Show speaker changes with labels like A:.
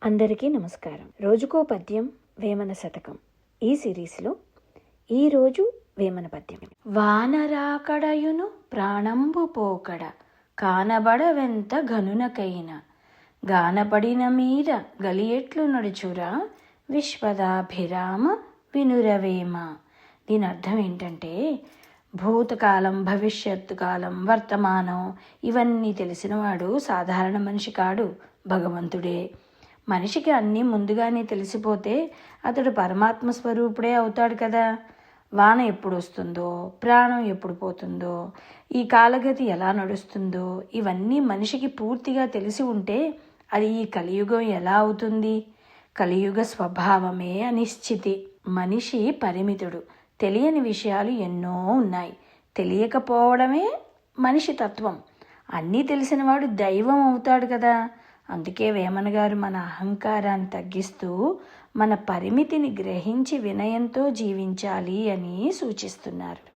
A: అందరికీ నమస్కారం. రోజుకో పద్యం వేమన శతకం ఈ సిరీస్లో ఈరోజు వేమన పద్యం. వానరాకడయును ప్రాణంబు పోకడ కానబడవెంత గనునకైన గానపడిన మీద గలియెట్లు నడుచురా విశ్వదాభిరామ వినురవేమ. దీని అర్థం ఏంటంటే, భూతకాలం, భవిష్యత్తు కాలం, వర్తమానం ఇవన్నీ తెలిసినవాడు సాధారణ మనిషి కాడు, భగవంతుడే. మనిషికి అన్నీ ముందుగానే తెలిసిపోతే అతడు పరమాత్మ స్వరూపుడే అవుతాడు కదా. వాన ఎప్పుడు వస్తుందో, ప్రాణం ఎప్పుడు పోతుందో, ఈ కాలగతి ఎలా నడుస్తుందో ఇవన్నీ మనిషికి పూర్తిగా తెలిసి ఉంటే అది ఈ కలియుగం ఎలా అవుతుంది? కలియుగ స్వభావమే అనిశ్చితి. మనిషి పరిమితుడు. తెలియని విషయాలు ఎన్నో ఉన్నాయి. తెలియకపోవడమే మనిషి తత్వం. అన్నీ తెలిసినవాడు దైవం అవుతాడు కదా. అందుకే వేమన గారు మన అహంకారాన్ని తగ్గిస్తూ మన పరిమితిని గ్రహించి వినయంతో జీవించాలి అని సూచిస్తున్నారు.